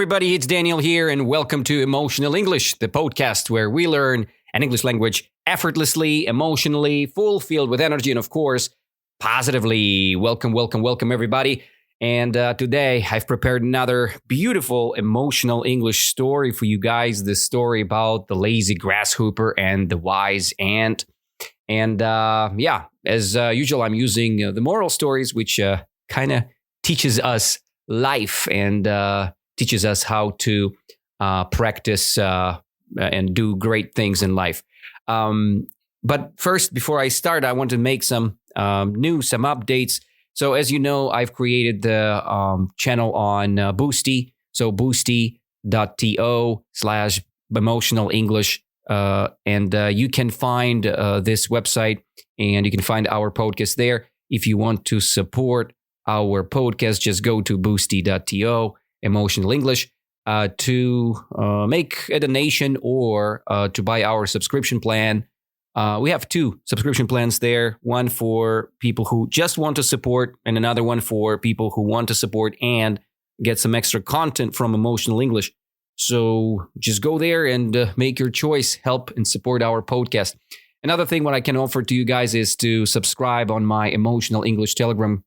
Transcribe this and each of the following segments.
everybody, it's Daniel here, and welcome to Emotional English, the podcast where we learn an English language effortlessly, emotionally, fulfilled with energy, and of course, positively. Welcome, everybody. And today, I've prepared another beautiful emotional English story for you guys. The story about the lazy grasshopper and the wise ant. And as usual, I'm using the moral stories, which kind of teaches us life and teaches us how to practice and do great things in life. But first, before I start, I want to make some updates. So as you know, I've created the channel on Boosty. So boosty.to/emotional English. And you can find this website and you can find our podcast there. If you want to support our podcast, just go to boosty.to emotional English to make a donation or to buy our subscription plan. We have two subscription plans there, one for people who just want to support and another one for people who want to support and get some extra content from Emotional English. So just go there and make your choice, help and support our podcast. Another thing what I can offer to you guys is to subscribe on my Emotional English Telegram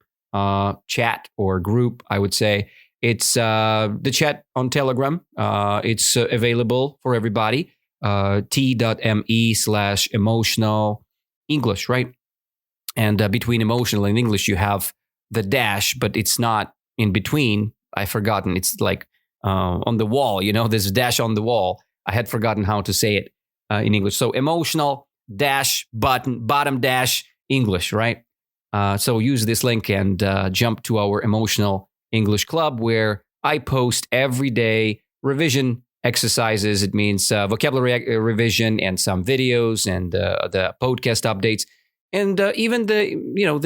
chat or group, I would say. It's the chat on Telegram. It's available for everybody. T.me/emotional English, right? And between emotional and English, you have the dash, but it's not in between. I've forgotten. It's like on the wall, there's a dash on the wall. I had forgotten how to say it in English. So emotional dash bottom dash English, right? So use this link and jump to our Emotional English Club, where I post every day revision exercises. It means vocabulary revision and some videos and the podcast updates and even the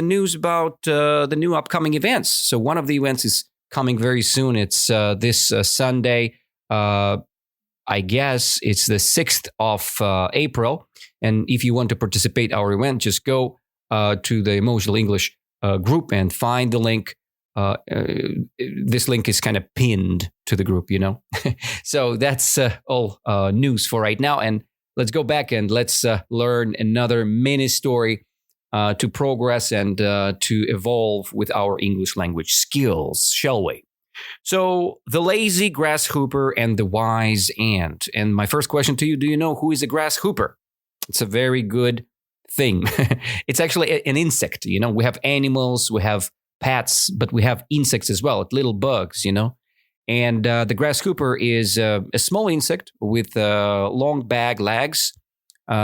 news about the new upcoming events. So one of the events is coming very soon. It's this Sunday. I guess it's the 6th of April. And if you want to participate our event, just go to the Emotional English group and find the link. This link is kind of pinned to the group, So that's all news for right now. And let's go back and let's learn another mini story to progress and to evolve with our English language skills, shall we? So the lazy grasshopper and the wise ant. And my first question to you, do you know who is a grasshopper? It's a very good thing. It's actually an insect. We have animals, we have pets, but we have insects as well, little bugs, And the grasshopper is a small insect with long back legs.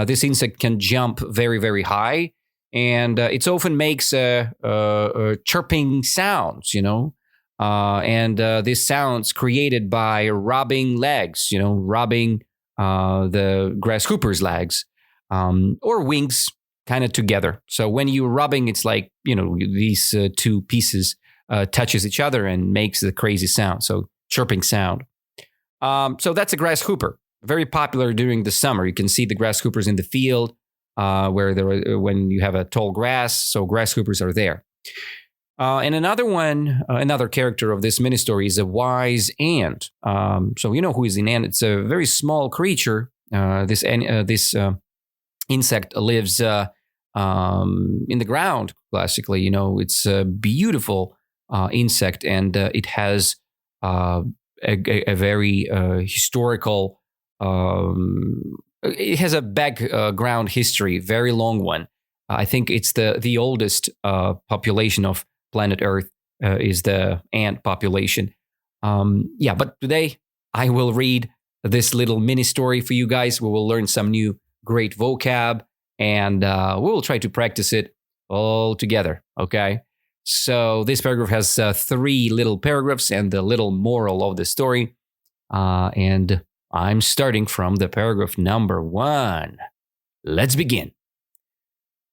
This insect can jump very, very high, and it often makes chirping sounds, and these sounds created by rubbing legs, rubbing the grasshopper's legs or wings, kind of together. So when you're rubbing, it's like, these two pieces touches each other and makes the crazy sound. So chirping sound. So that's a grasshopper. Very popular during the summer. You can see the grasshoppers in the field when you have a tall grass. So grasshoppers are there. And another character of this mini story is a wise ant. So you know who is an ant? It's a very small creature. This insect lives in the ground, classically. It's a beautiful insect, and it has a very historical. It has a background history, very long one. I think it's the oldest population of planet Earth is the ant population. But today I will read this little mini story for you guys. We will learn some new great vocab. And we will try to practice it all together, okay? So this paragraph has 3 little paragraphs and the little moral of the story. And I'm starting from the paragraph number 1. Let's begin.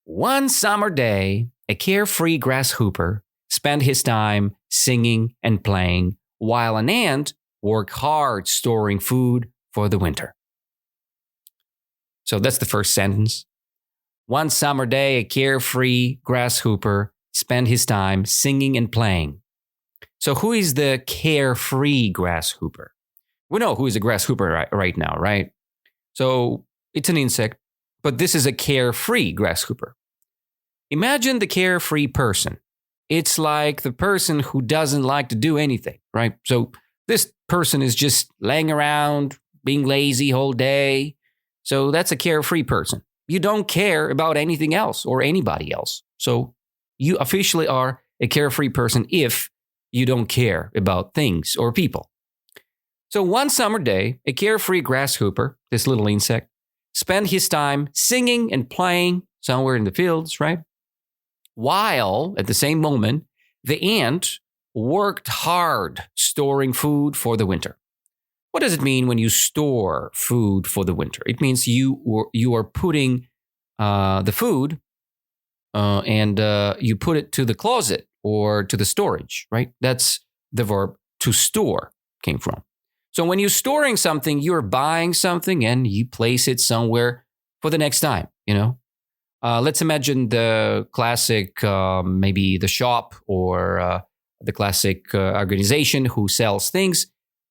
One summer day, a carefree grasshopper spent his time singing and playing while an ant worked hard storing food for the winter. So that's the first sentence. One summer day, a carefree grasshopper spent his time singing and playing. So who is the carefree grasshopper? We know who is a grasshopper right now, right? So it's an insect, but this is a carefree grasshopper. Imagine the carefree person. It's like the person who doesn't like to do anything, right? So this person is just laying around, being lazy whole day. So that's a carefree person. You don't care about anything else or anybody else. So you officially are a carefree person if you don't care about things or people. So one summer day, a carefree grasshopper, this little insect, spent his time singing and playing somewhere in the fields, right? While at the same moment, the ant worked hard storing food for the winter. What does it mean when you store food for the winter? It means you are putting the food and you put it to the closet or to the storage, right? That's the verb to store came from. So when you're storing something, you're buying something and you place it somewhere for the next time, Let's imagine the classic, maybe the shop or the classic organization who sells things.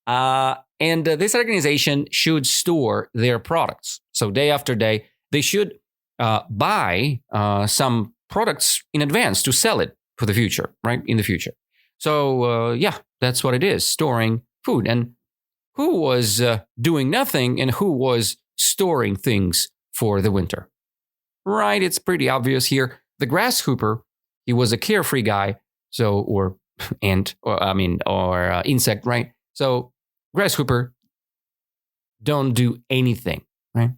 And this organization should store their products. So day after day, they should buy some products in advance to sell it for the future, right? In the future. So that's what it is, storing food. And who was doing nothing and who was storing things for the winter? Right, it's pretty obvious here. The grasshopper, he was a carefree guy, or insect, right? So grasshopper don't do anything, right?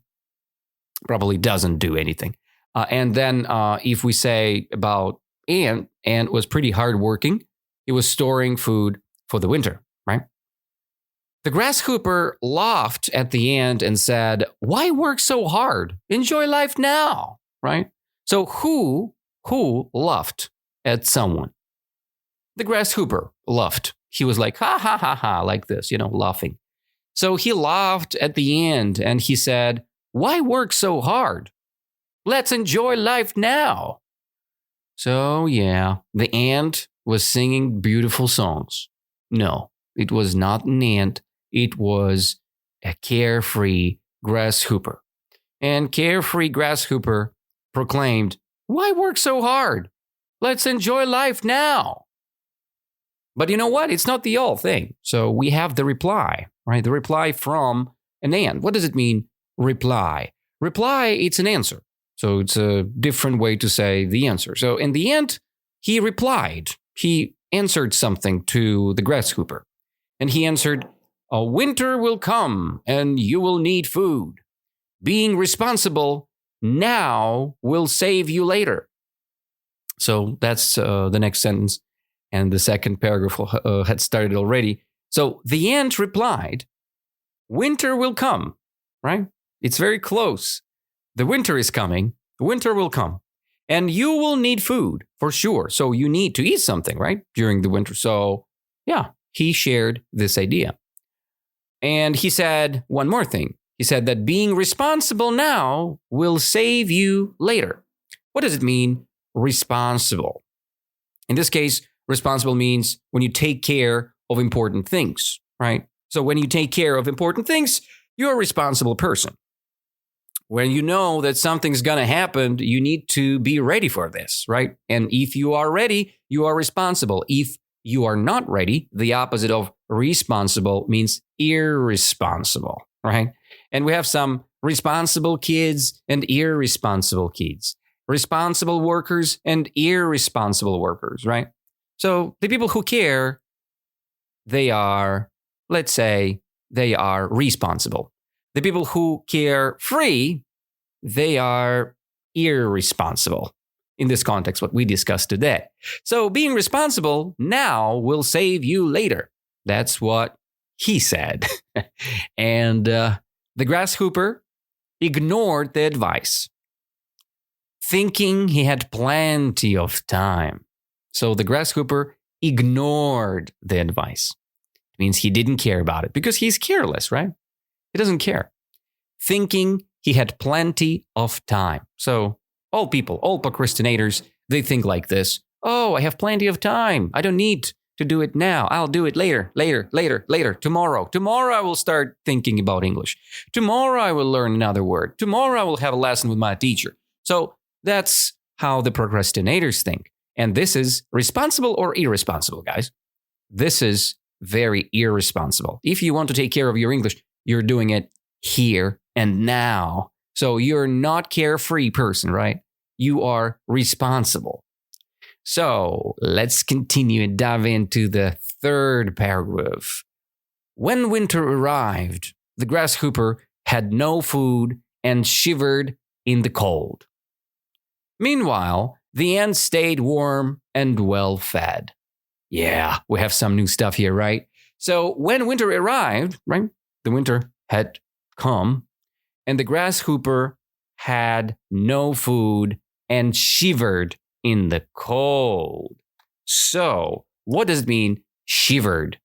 Probably doesn't do anything. And then if we say about ant was pretty hardworking. He was storing food for the winter, right? The grasshopper laughed at the ant and said, "Why work so hard? Enjoy life now," right? So who laughed at someone? The grasshopper laughed. He was like, ha, ha, ha, ha, like this, laughing. So he laughed at the ant and he said, "Why work so hard? Let's enjoy life now." So yeah, the ant was singing beautiful songs. No, it was not an ant. It was a carefree grasshopper. And carefree grasshopper proclaimed, "Why work so hard? Let's enjoy life now." But you know what? It's not the whole thing. So we have the reply, right? The reply from an ant. What does it mean, reply? Reply, it's an answer. So it's a different way to say the answer. So in the ant, he replied. He answered something to the grasshopper. And he answered, "A winter will come and you will need food. Being responsible now will save you later." So that's the next sentence. And the second paragraph had started already. So the ant replied, "Winter will come," right? It's very close. The winter is coming. The winter will come. And you will need food for sure. So you need to eat something, right? During the winter. So yeah, he shared this idea. And he said one more thing. He said that being responsible now will save you later. What does it mean, responsible? In this case, responsible means when you take care of important things, right? So when you take care of important things, you're a responsible person. When you know that something's going to happen, you need to be ready for this, right? And if you are ready, you are responsible. If you are not ready, the opposite of responsible means irresponsible, right? And we have some responsible kids and irresponsible kids, responsible workers and irresponsible workers, right? So the people who care, they are, let's say, they are responsible. The people who care free, they are irresponsible. In this context, what we discussed today. So being responsible now will save you later. That's what he said. And the grasshopper ignored the advice, thinking he had plenty of time. So the grasshopper ignored the advice. It means he didn't care about it because he's careless, right? He doesn't care. Thinking he had plenty of time. So all people, all procrastinators, they think like this. Oh, I have plenty of time. I don't need to do it now. I'll do it later, later, tomorrow. Tomorrow I will start thinking about English. Tomorrow I will learn another word. Tomorrow I will have a lesson with my teacher. So that's how the procrastinators think. And this is responsible or irresponsible, guys. This is very irresponsible. If you want to take care of your English, you're doing it here and now. So you're not carefree person, right? You are responsible. So let's continue and dive into the third paragraph. When winter arrived, the grasshopper had no food and shivered in the cold. Meanwhile, the ant stayed warm and well fed. Yeah, we have some new stuff here, right? So when winter arrived, right, the winter had come, and the grasshopper had no food and shivered in the cold. So what does it mean, shivered?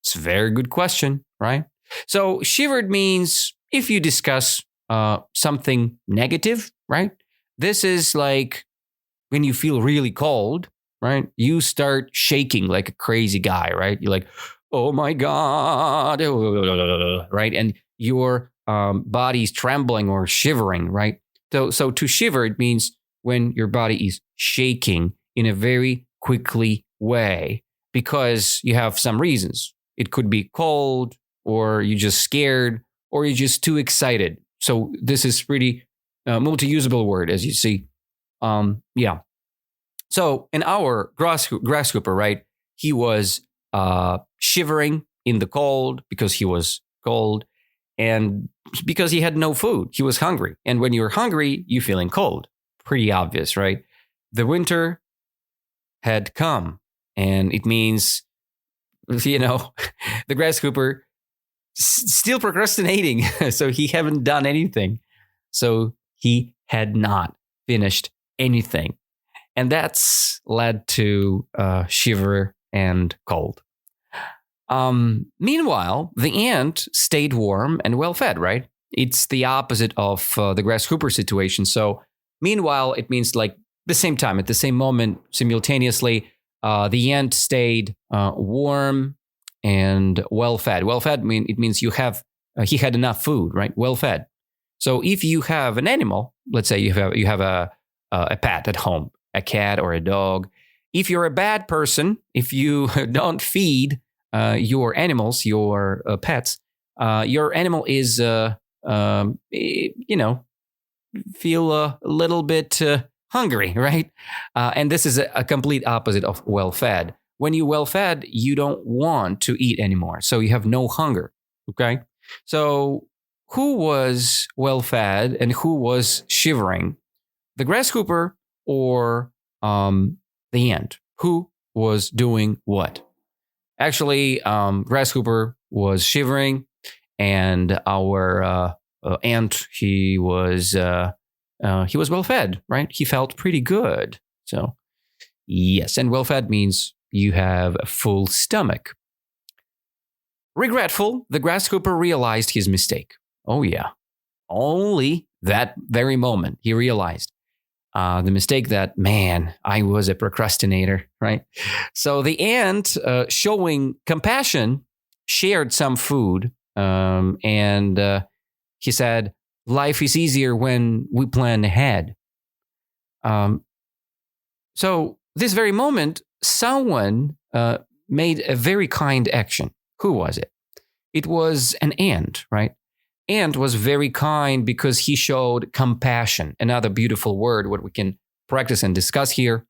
It's a very good question, right? So shivered means if you discuss something negative, right? This is like when you feel really cold, right? You start shaking like a crazy guy, right? You're like, oh my God, right? And your body's trembling or shivering, right? So to shiver, it means when your body is shaking in a very quickly way because you have some reasons. It could be cold, or you're just scared, or you're just too excited. So this is pretty multi-usable word, as you see. Yeah. So in our grasshopper, right, he was shivering in the cold because he was cold and because he had no food. He was hungry. And when you're hungry, you're feeling cold. Pretty obvious, right? The winter had come, and it means, the grasshopper still procrastinating. So he haven't done anything. So he had not finished anything. And that's led to shiver and cold. Meanwhile, the ant stayed warm and well fed, right? It's the opposite of the grasshopper situation. So meanwhile, it means like the same time, at the same moment, simultaneously, the ant stayed warm and well fed. Well fed it means he had enough food, right? Well fed. So if you have an animal, let's say you have a pet at home, a cat or a dog. If you're a bad person, if you don't feed your animals, your pets, your animal is, feel a little bit hungry, right? And this is a complete opposite of well-fed. When you're well-fed, you don't want to eat anymore. So you have no hunger, okay? So who was well-fed and who was shivering? The grasshopper or the ant? Who was doing what? Actually, grasshopper was shivering, and our ant, he was well fed, right? He felt pretty good. So yes, and well fed means you have a full stomach. Regretful, the grasshopper realized his mistake. Oh yeah, only that very moment he realized the mistake that, man, I was a procrastinator, right? So the ant, showing compassion, shared some food, and he said, life is easier when we plan ahead. So this very moment, someone made a very kind action. Who was it? It was an ant, right? Ant was very kind because he showed compassion. Another beautiful word, what we can practice and discuss here.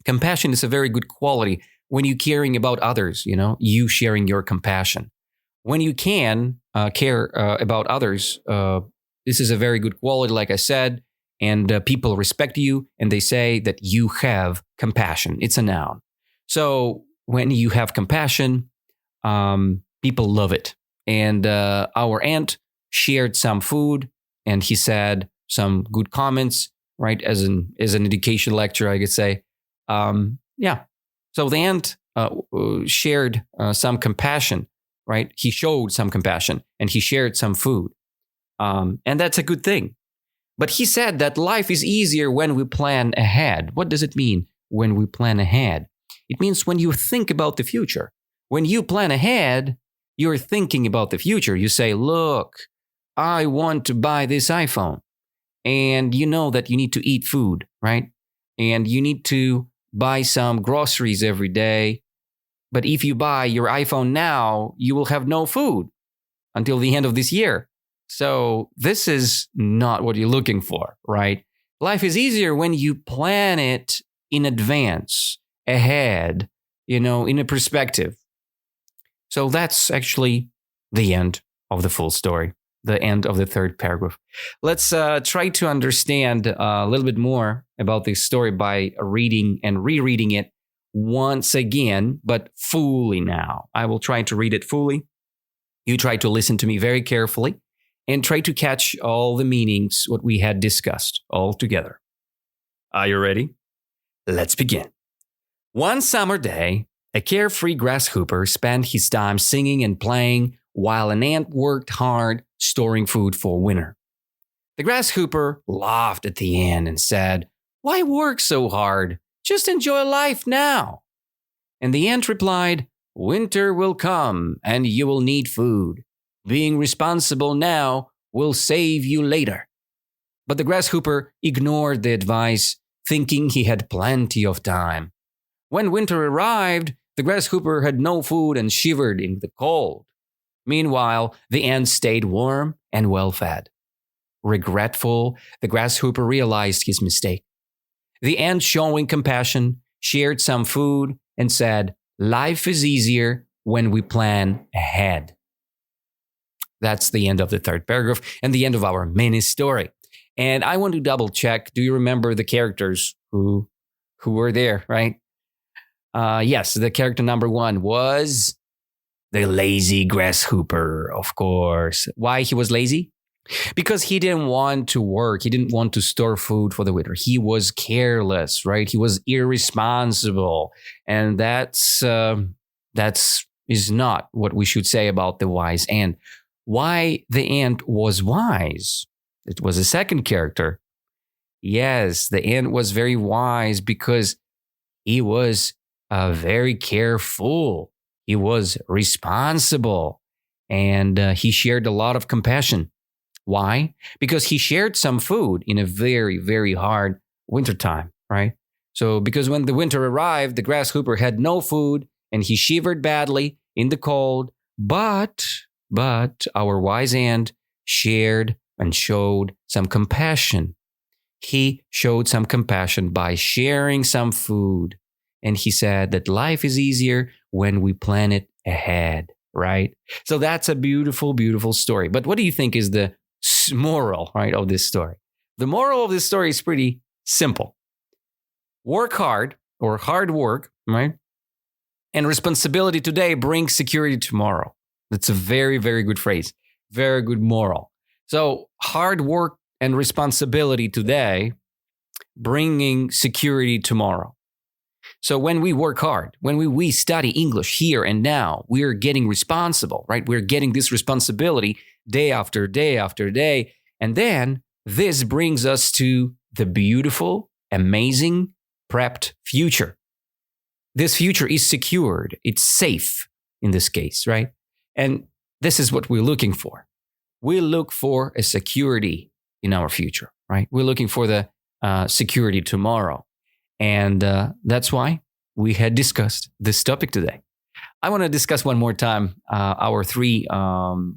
Compassion is a very good quality when you're caring about others, you sharing your compassion. When you can care about others, this is a very good quality, like I said, and people respect you and they say that you have compassion. It's a noun. So when you have compassion, people love it. And our ant shared some food, and he said some good comments, right? As an education lecture, I could say, yeah. So the ant shared some compassion, right? He showed some compassion, and he shared some food, and that's a good thing. But he said that life is easier when we plan ahead. What does it mean when we plan ahead? It means when you think about the future. When you plan ahead, you're thinking about the future. You say, look, I want to buy this iPhone. And you know that you need to eat food, right? And you need to buy some groceries every day. But if you buy your iPhone now, you will have no food until the end of this year. So this is not what you're looking for, right? Life is easier when you plan it in advance, ahead, in a perspective. So that's actually the end of the full story, the end of the third paragraph. Let's try to understand a little bit more about this story by reading and rereading it once again, but fully now. I will try to read it fully. You try to listen to me very carefully and try to catch all the meanings, what we had discussed all together. Are you ready? Let's begin. One summer day, a carefree grasshopper spent his time singing and playing while an ant worked hard storing food for winter. The grasshopper laughed at the ant and said, "Why work so hard? Just enjoy life now." And the ant replied, "Winter will come and you will need food. Being responsible now will save you later." But the grasshopper ignored the advice, thinking he had plenty of time. When winter arrived, the grasshopper had no food and shivered in the cold. Meanwhile, the ant stayed warm and well-fed. Regretful, the grasshopper realized his mistake. The ant, showing compassion, shared some food and said, "Life is easier when we plan ahead." That's the end of the third paragraph and the end of our mini story. And I want to double check. Do you remember the characters who were there, right? Yes, the character number 1 was the lazy grasshopper, of course. Why he was lazy? Because he didn't want to work. He didn't want to store food for the winter. He was careless, right? He was irresponsible. And that's is not what we should say about the wise ant. Why the ant was wise? It was a second character. Yes, the ant was very wise because he was very careful. He was responsible. And he shared a lot of compassion. Why? Because he shared some food in a very, very hard wintertime, right? So because when the winter arrived, the grasshopper had no food and he shivered badly in the cold. But our wise ant shared and showed some compassion. He showed some compassion by sharing some food. And he said that life is easier when we plan it ahead, right? So that's a beautiful, beautiful story. But what do you think is the moral, right, of this story? The moral of this story is pretty simple. Work hard, or hard work, right? And responsibility today brings security tomorrow. That's a very, very good phrase. Very good moral. So hard work and responsibility today, bringing security tomorrow. So when we work hard, when we study English here and now, we're getting responsible, right? We're getting this responsibility day after day after day. And then this brings us to the beautiful, amazing, prepped future. This future is secured. It's safe in this case, right? And this is what we're looking for. We look for a security in our future, right? We're looking for the security tomorrow. And that's why we had discussed this topic today. I want to discuss one more time our 3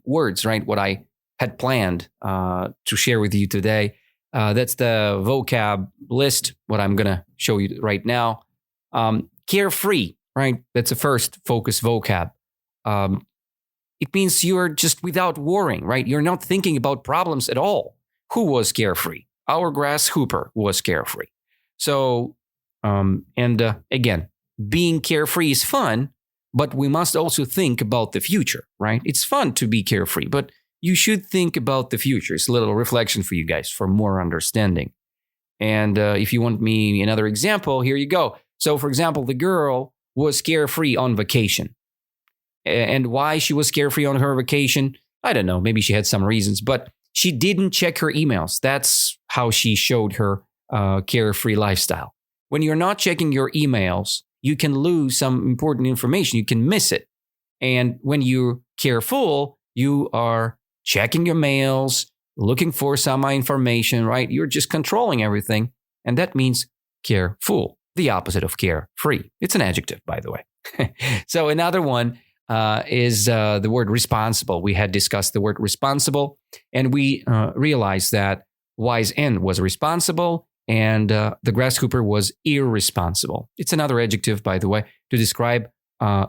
words, right? What I had planned to share with you today. That's the vocab list, what I'm going to show you right now. Carefree, right? That's the first focus vocab. It means you're just without worrying, right? You're not thinking about problems at all. Who was carefree? Our grasshopper was carefree. So, again, being carefree is fun, but we must also think about the future, right? It's fun to be carefree, but you should think about the future. It's a little reflection for you guys for more understanding. And if you want me another example, here you go. So, for example, the girl was carefree on vacation. And why she was carefree on her vacation, I don't know. Maybe she had some reasons, but she didn't check her emails. That's how she showed her carefree lifestyle. When you're not checking your emails, you can lose some important information. You can miss it. And when you're careful, you are checking your mails, looking for some information, right? You're just controlling everything. And that means careful, the opposite of carefree. It's an adjective, by the way. So another one is the word responsible. We had discussed the word responsible, and we realized that wise N was responsible and the grasshopper was irresponsible. It's another adjective, by the way, to describe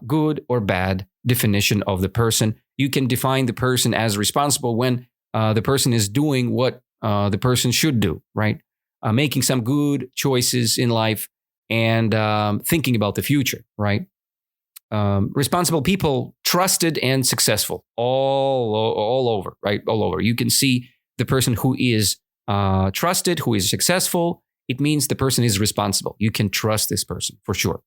good or bad definition of the person. You can define the person as responsible when the person is doing what the person should do, right? Making some good choices in life and thinking about the future, right? Responsible people, trusted and successful, all over, right? All over. You can see the person who is trusted, who is successful. It means the person is responsible. You can trust this person for sure.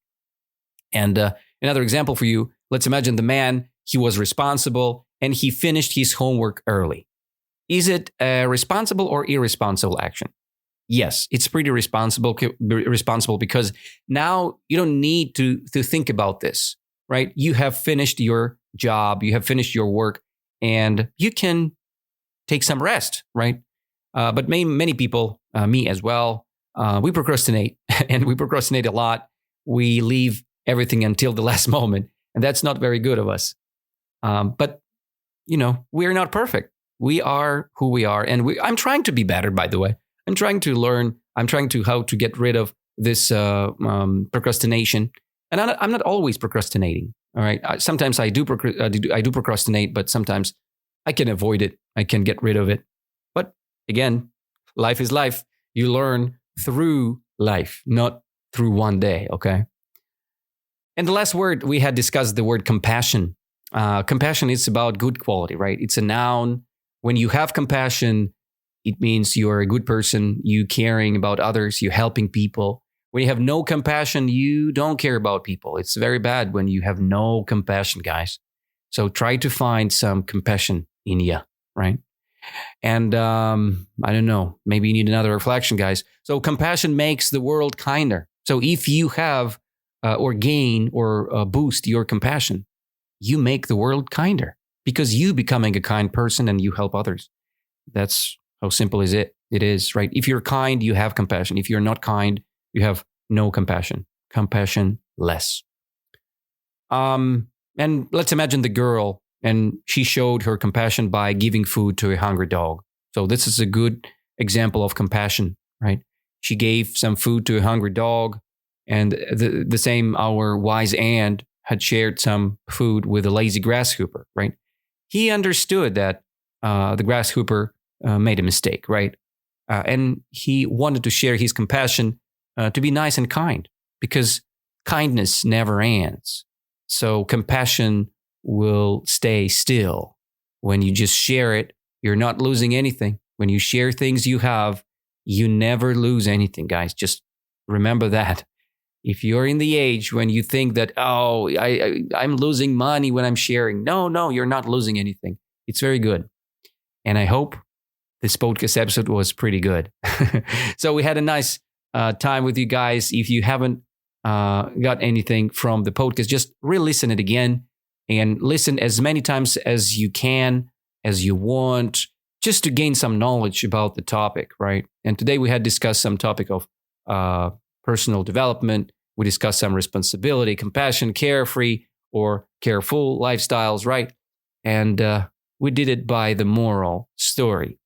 And another example for you, let's imagine the man, he was responsible and he finished his homework early. Is it a responsible or irresponsible action? Yes, it's pretty responsible because now you don't need to think about this, right? You have finished your job, you have finished your work, and you can take some rest, right? But many people, me as well, we procrastinate and we procrastinate a lot. We leave everything until the last moment, and that's not very good of us. But, we're not perfect. We are who we are. And I'm trying to be better, by the way. I'm trying to learn. I'm trying to how to get rid of this procrastination. And I'm not always procrastinating. All right. Sometimes I do procrastinate, but sometimes I can avoid it. I can get rid of it. But again, life is life. You learn through life, not through one day. Okay. And the last word, we had discussed the word compassion. Compassion is about good quality, right? It's a noun. When you have compassion, it means you're a good person, you caring about others, you helping people. When you have no compassion, you don't care about people. It's very bad when you have no compassion, guys. So try to find some compassion in you, right? And I don't know, maybe you need another reflection, guys. So compassion makes the world kinder. So if you have or gain or boost your compassion, you make the world kinder because you becoming a kind person and you help others. That's how simple is it. It is, right? If you're kind, you have compassion. If you're not kind, you have no compassion. Compassion less. And let's imagine the girl, and she showed her compassion by giving food to a hungry dog. So this is a good example of compassion, right? She gave some food to a hungry dog, and the same our wise ant had shared some food with a lazy grasshopper, right? He understood that the grasshopper made a mistake, right? And he wanted to share his compassion to be nice and kind, because kindness never ends. So compassion will stay still. When you just share it, you're not losing anything. When you share things you have, you never lose anything, guys. Just remember that. If you're in the age when you think that, I'm losing money when I'm sharing. No, you're not losing anything. It's very good. And I hope this podcast episode was pretty good. So we had a nice time with you guys. If you haven't got anything from the podcast, just re-listen it again and listen as many times as you can, as you want, just to gain some knowledge about the topic, right? And today we had discussed some topic of personal development. We discussed some responsibility, compassion, carefree or careful lifestyles, right? And we did it by the moral story.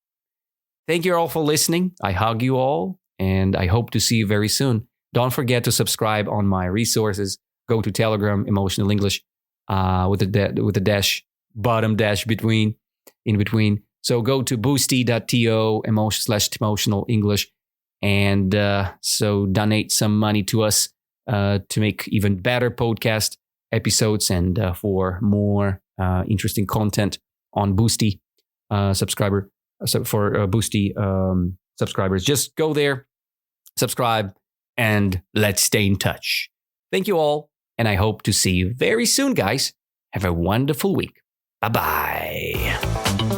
Thank you all for listening. I hug you all, and I hope to see you very soon. Don't forget to subscribe on my resources. Go to Telegram, Emotional English, with the dash, bottom dash in between. So go to boosty.to /emotional English, and so donate some money to us to make even better podcast episodes and for more interesting content on Boosty subscriber. So for Boosty subscribers, just go there, subscribe, and let's stay in touch. Thank you all, and I hope to see you very soon, guys. Have a wonderful week. Bye-bye.